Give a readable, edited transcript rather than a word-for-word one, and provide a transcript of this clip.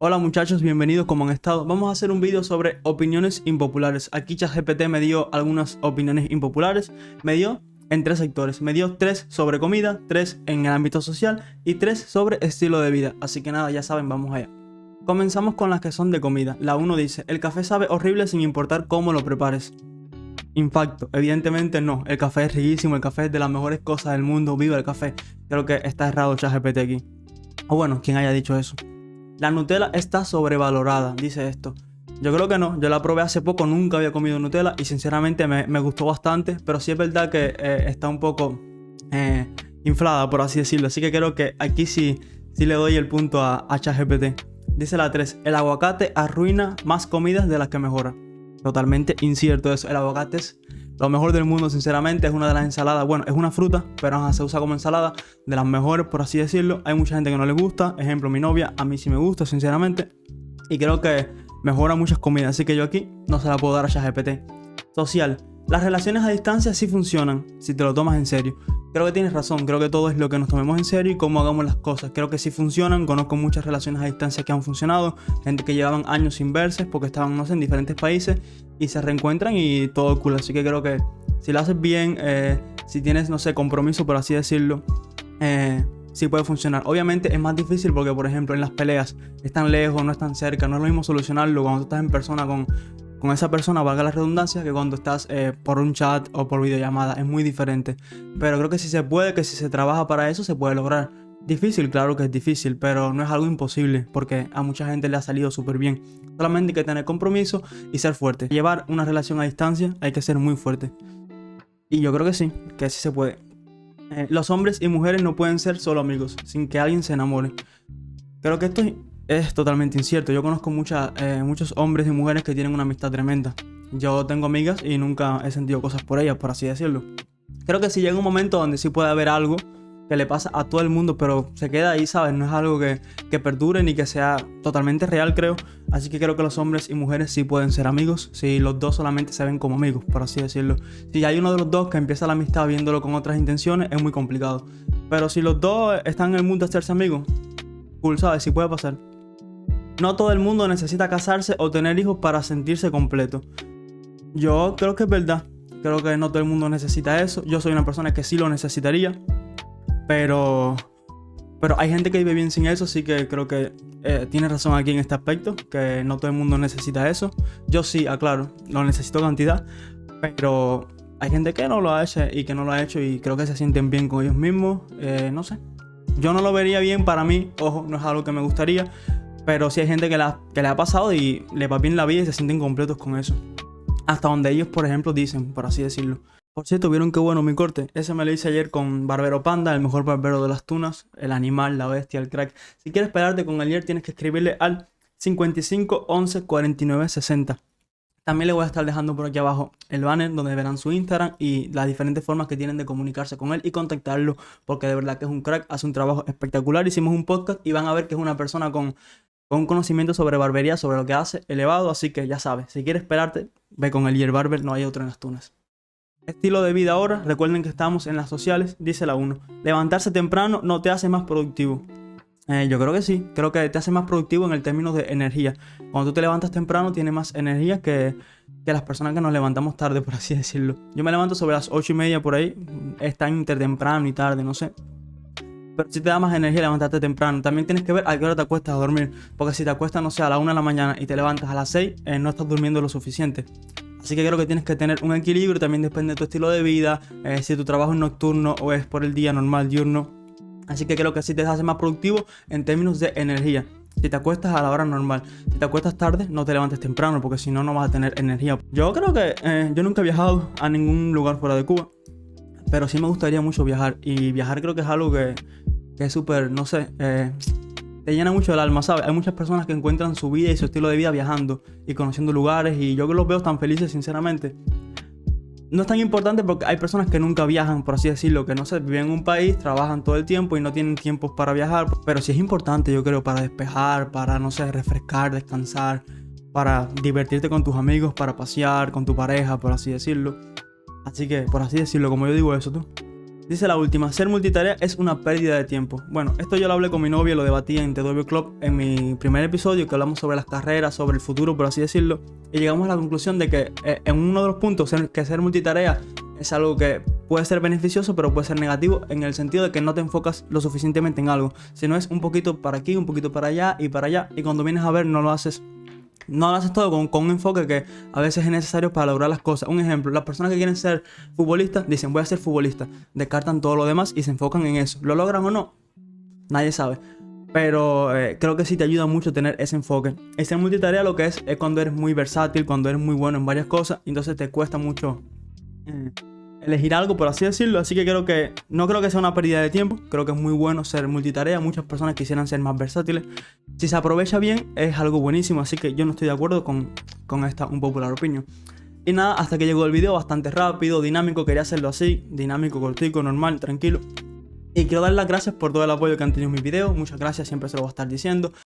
Hola muchachos, bienvenidos, ¿cómo han estado? Vamos a hacer un vídeo sobre opiniones impopulares. Aquí ChatGPT me dio algunas opiniones impopulares. Me dio en tres sectores. Me dio tres sobre comida, tres en el ámbito social y tres sobre estilo de vida. Así que nada, ya saben, vamos allá. Comenzamos con las que son de comida. La 1 dice, el café sabe horrible sin importar cómo lo prepares. Impacto, evidentemente no. El café es riquísimo, el café es de las mejores cosas del mundo. Viva el café. Creo que está errado ChatGPT aquí. O bueno, quien haya dicho eso. La Nutella está sobrevalorada, dice esto. Yo creo que no, yo la probé hace poco, nunca había comido Nutella y sinceramente me gustó bastante, pero sí es verdad que está un poco inflada, por así decirlo. Así que creo que aquí sí le doy el punto a ChatGPT. Dice la 3, el aguacate arruina más comidas de las que mejora. Totalmente incierto eso, el aguacate es lo mejor del mundo, sinceramente. Es una de las ensaladas, bueno, es una fruta, pero se usa como ensalada, de las mejores, por así decirlo. Hay mucha gente que no le gusta, ejemplo, mi novia, a mí sí me gusta, sinceramente. Y creo que mejora muchas comidas, así que yo aquí no se la puedo dar a ChatGPT. Social, las relaciones a distancia sí funcionan, si te lo tomas en serio. Creo que tienes razón, creo que todo es lo que nos tomemos en serio y cómo hagamos las cosas. Creo que sí funcionan, conozco muchas relaciones a distancia que han funcionado, gente que llevaban años sin verse porque estaban, no sé, en diferentes países y se reencuentran y todo cool. Así que creo que si lo haces bien, si tienes, no sé, compromiso, por así decirlo, sí puede funcionar. Obviamente es más difícil porque, por ejemplo, en las peleas están lejos, no están cerca, no es lo mismo solucionarlo cuando tú estás en persona con esa persona, valga la redundancia, que cuando estás por un chat o por videollamada. Es muy diferente. Pero creo que si se puede, que si se trabaja para eso, se puede lograr. Difícil, claro que es difícil, pero no es algo imposible, porque a mucha gente le ha salido súper bien. Solamente hay que tener compromiso y ser fuerte. Llevar una relación a distancia hay que ser muy fuerte. Y yo creo que sí se puede. Los hombres y mujeres no pueden ser solo amigos, sin que alguien se enamore. Creo que esto es totalmente incierto. Yo conozco muchos hombres y mujeres que tienen una amistad tremenda. Yo tengo amigas y nunca he sentido cosas por ellas, por así decirlo. Creo que sí llega un momento donde sí puede haber algo que le pasa a todo el mundo, pero se queda ahí, ¿sabes? No es algo que perdure ni que sea totalmente real, creo. Así que creo que los hombres y mujeres sí pueden ser amigos si los dos solamente se ven como amigos, por así decirlo. Si hay uno de los dos que empieza la amistad viéndolo con otras intenciones, es muy complicado. Pero si los dos están en el mundo de hacerse amigos, cool, ¿sabes? Sí puede pasar. No todo el mundo necesita casarse o tener hijos para sentirse completo. Yo creo que es verdad. Creo que no todo el mundo necesita eso. Yo soy una persona que sí lo necesitaría. Pero hay gente que vive bien sin eso, así que creo que tiene razón aquí en este aspecto, que no todo el mundo necesita eso. Yo sí, aclaro, lo necesito cantidad, pero hay gente que no lo ha hecho y que no lo ha hecho y creo que se sienten bien con ellos mismos. No sé. Yo no lo vería bien para mí, ojo, no es algo que me gustaría, pero sí hay gente que le ha pasado y le va bien la vida y se sienten completos con eso. Hasta donde ellos, por ejemplo, dicen, por así decirlo. Por cierto, ¿vieron qué bueno mi corte? Ese me lo hice ayer con Barbero Panda, el mejor barbero de las tunas, el animal, la bestia, el crack. Si quieres pegarte con ayer, tienes que escribirle al 55 11 49 60. También le voy a estar dejando por aquí abajo el banner donde verán su Instagram y las diferentes formas que tienen de comunicarse con él y contactarlo, porque de verdad que es un crack, hace un trabajo espectacular. Hicimos un podcast y van a ver que es una persona con un conocimiento sobre barbería, sobre lo que hace, elevado, así que ya sabes, si quieres esperarte, ve con el Barber, no hay otro en las tunas. Estilo de vida ahora, recuerden que estamos en las sociales, dice la 1. Levantarse temprano no te hace más productivo. Yo creo que sí, creo que te hace más productivo en el término de energía. Cuando tú te levantas temprano tienes más energía que las personas que nos levantamos tarde, por así decirlo. Yo me levanto sobre las 8:30 por ahí, está entre temprano y tarde, no sé. Pero si te da más energía levantarte temprano. También tienes que ver a qué hora te acuestas a dormir. Porque si te acuestas, no sé, a la 1 de la mañana y te levantas a las 6, no estás durmiendo lo suficiente. Así que creo que tienes que tener un equilibrio. También depende de tu estilo de vida. Si tu trabajo es nocturno o es por el día normal, diurno. Así que creo que así te hace más productivo en términos de energía. Si te acuestas a la hora normal, si te acuestas tarde, no te levantes temprano porque si no, no vas a tener energía. Yo creo que yo nunca he viajado a ningún lugar fuera de Cuba. Pero sí me gustaría mucho viajar. Y viajar creo que es algo que es súper, no sé, te llena mucho el alma, ¿sabes? Hay muchas personas que encuentran su vida y su estilo de vida viajando y conociendo lugares y yo que los veo tan felices, sinceramente. No es tan importante porque hay personas que nunca viajan, por así decirlo, que no sé, viven en un país, trabajan todo el tiempo y no tienen tiempo para viajar. Pero sí es importante, yo creo, para despejar, para, no sé, refrescar, descansar, para divertirte con tus amigos, para pasear con tu pareja, por así decirlo. Así que, por así decirlo, como yo digo eso, tú. Dice la última, ser multitarea es una pérdida de tiempo. Bueno, esto yo lo hablé con mi novia, lo debatí en The W Club en mi primer episodio, que hablamos sobre las carreras, sobre el futuro, por así decirlo, y llegamos a la conclusión de que en uno de los puntos, que ser multitarea es algo que puede ser beneficioso, pero puede ser negativo en el sentido de que no te enfocas lo suficientemente en algo, sino es un poquito para aquí, un poquito para allá, y cuando vienes a ver no lo haces todo con un enfoque que a veces es necesario para lograr las cosas. Un ejemplo, las personas que quieren ser futbolistas dicen voy a ser futbolista, descartan todo lo demás y se enfocan en eso. ¿Lo logran o no? Nadie sabe. Pero creo que sí te ayuda mucho tener ese enfoque. Ese multitarea lo que es cuando eres muy versátil, cuando eres muy bueno en varias cosas, entonces te cuesta mucho elegir algo, por así decirlo. Así que no creo que sea una pérdida de tiempo. Creo que es muy bueno ser multitarea. Muchas personas quisieran ser más versátiles. Si se aprovecha bien, es algo buenísimo. Así que yo no estoy de acuerdo con esta unpopular opinion. Y nada, hasta que llegó el video, bastante rápido, dinámico. Quería hacerlo así, dinámico, cortico, normal, tranquilo. Y quiero dar las gracias por todo el apoyo que han tenido en mis videos. Muchas gracias, siempre se lo voy a estar diciendo.